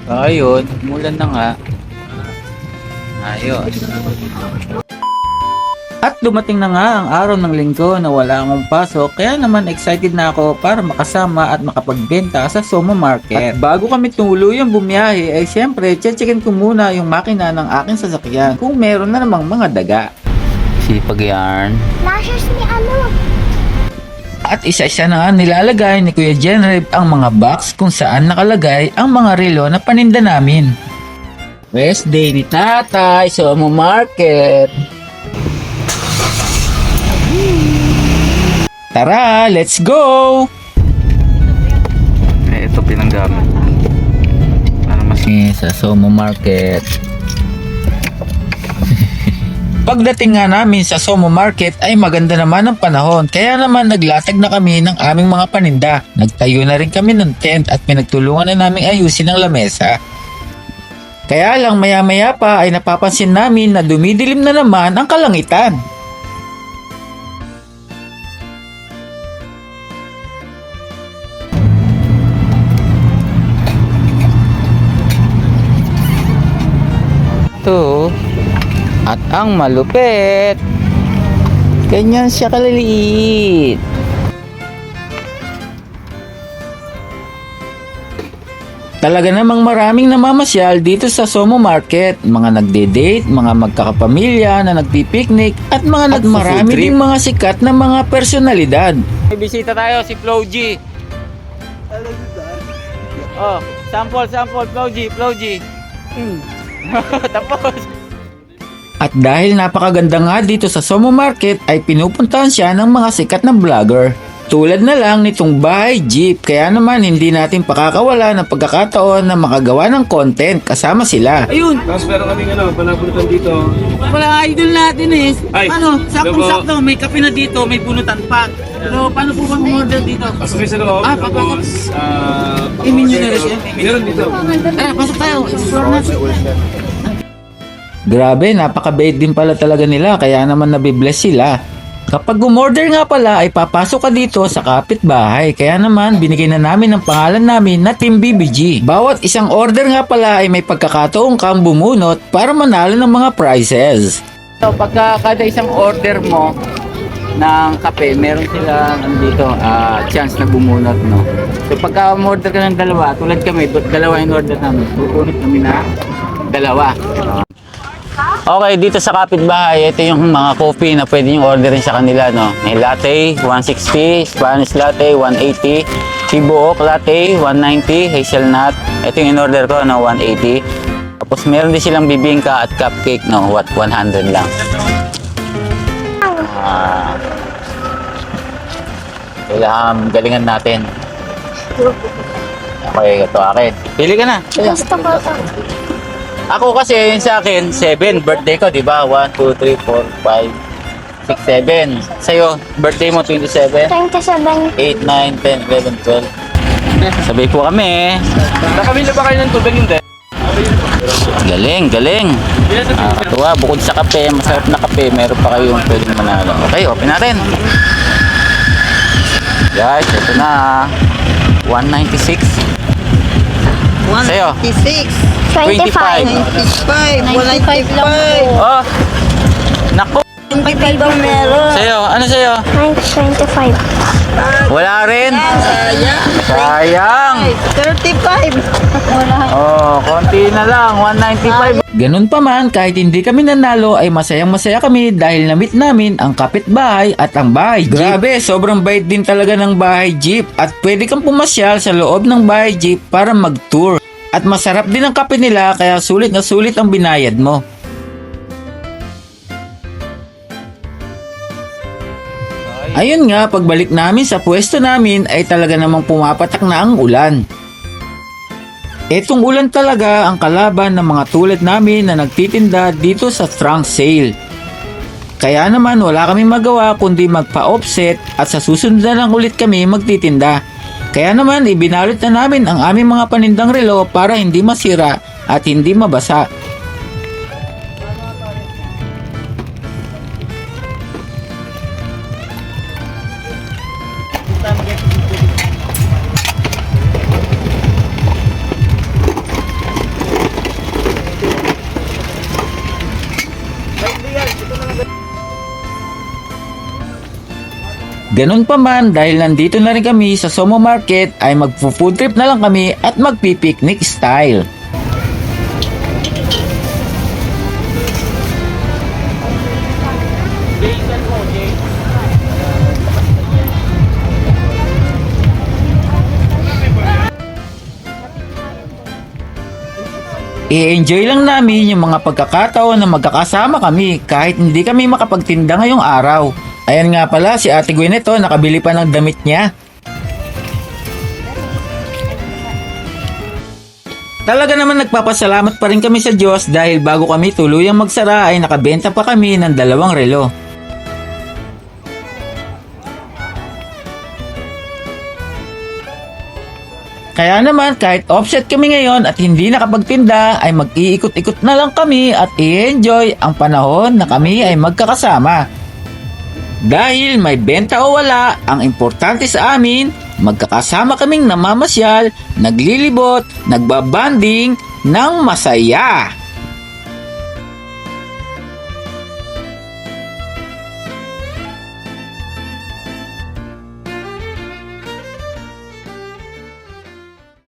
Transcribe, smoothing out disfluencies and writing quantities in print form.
Ayun, umulan na nga. Ayun. At dumating na nga ang araw ng linggo na wala akong pasok, kaya naman excited na ako para makasama at makapagbenta sa Somo Market. At bago kami tuluyang bumiyahe ay syempre checkin ko muna yung makina ng aking sasakyan kung meron na namang mga daga. Sipag yarn. Lashes ni ano? At isa-isa na nga nilalagay ni Kuya Jenreb ang mga box kung saan nakalagay ang mga relo na paninda namin. Rest day ni Tatay, Somo Market. Tara, let's go! Ito pinanggamit. Para mas Sa Somo Market. Pagdating nga namin sa Somo Market ay maganda naman ang panahon, kaya naman naglatag na kami ng aming mga paninda. Nagtayo na rin kami ng tent at pinagtulungan na namin ayusin ang lamesa. Kaya lang maya-maya pa ay napapansin namin na dumidilim na naman ang kalangitan. Ito at ang malupit, ganyan siya kaliliit. Talaga namang maraming namamasyal dito sa Somo Market, mga nagde-date, mga magkakapamilya na nagpipiknik at mga marami ding mga sikat na mga personalidad. May bisita tayo, si Flo G. Oh, sample Flo G. Tapos. At dahil napakaganda nga dito sa Somo Market ay pinupuntahan siya ng mga sikat na vlogger. Tulad na lang nitong bahay jeep, kaya naman hindi natin pakakawala ng pagkakataon na makagawa ng content kasama sila. Ayun! Tapos meron kaming panabunutan dito. Wala idol natin eh. Ay, Saktong-sakto, may kape na dito, may bunutan pa. So, paano po bang order dito? Pasok kayo sa loob. Papasok. Menu na rin siya. Meron dito. Tara, pasok tayo. Explore na. Grabe, napakabait din pala talaga nila, kaya naman nabibless sila. Kapag umorder nga pala ay papasok ka dito sa kapitbahay, kaya naman binigay na namin ang pangalan namin na Team BBG. Bawat isang order nga pala ay may pagkakataong kang bumunot para manalo ng mga prizes. So pagka kada isang order mo ng kape, meron sila nandito chance na bumunot, no? So pagka umorder ka ng dalawa, tulad kami, dalawa yung order namin, bukunot kami na dalawa. Okay, dito sa kapitbahay, ito yung mga coffee na pwede nyo orderin sa kanila, no? May latte, 160, Spanish latte, 180, Chibuok latte, 190, hazelnut. Ito yung in-order ko, no? 180. Tapos meron din silang bibingka at cupcake, no? 100 lang. Kailangan galingan natin. Okay, ito akin. Pili ka na. Gusto ko ito. Ako kasi yun sa akin, 7, birthday ko, di ba? 1, 2, 3, 4, 5, 6, 7. Sa'yo, birthday mo, 27? 27. 8, 9, 10, 11, 12. Sabay po kami. Nakabili ba kayo ng tubig hindi? Galing, galing. Katuwa, bukod sa kape, masarap na kape, meron pa kayong pwedeng manalo. Okay, open natin. Guys, ito na. 196. Sa'yo? 26, 25. 95, 95 lang 195. po. Oh! Naku! 25 ang meron. Sa'yo? Ano sa'yo? 25. Wala rin? Sayang. Sayang! 35. Oh, konti na lang, 195. Ganun pa man, kahit hindi kami nanalo ay masayang masaya kami dahil na-meet namin ang kapitbahay at ang bahay jeep. Grabe, sobrang bait din talaga ng bahay jeep at pwede kang pumasyal sa loob ng bahay jeep para mag-tour. At masarap din ang kape nila kaya sulit na sulit ang binayad mo. Ayun nga, pagbalik namin sa pwesto namin ay talaga namang pumapatak na ang ulan. Etong ulan talaga ang kalaban ng mga tulad namin na nagtitinda dito sa trunk sale. Kaya naman wala kaming magawa kundi magpa-offset at sa susunod na lang ulit kami magtitinda. Kaya naman ibinalot na namin ang aming mga panindang relo para hindi masira at hindi mabasa. Ganun pa man, dahil nandito na rin kami sa Somo Market, ay magpo-food trip na lang kami at magpi-picnic style. I-enjoy lang namin yung mga pagkakataon na magkakasama kami kahit hindi kami makapagtinda ngayong araw. Ayan nga pala, si Ate Gwen ito, nakabili pa ng damit niya. Talaga naman nagpapasalamat pa rin kami sa Diyos dahil bago kami tuluyang magsara ay nakabenta pa kami ng 2 relo. Kaya naman kahit offset kami ngayon at hindi nakapagtinda ay mag-iikot-ikot na lang kami at i-enjoy ang panahon na kami ay magkakasama. Dahil may benta o wala, ang importante sa amin, magkakasama kaming namamasyal, naglilibot, nagbabanding ng masaya.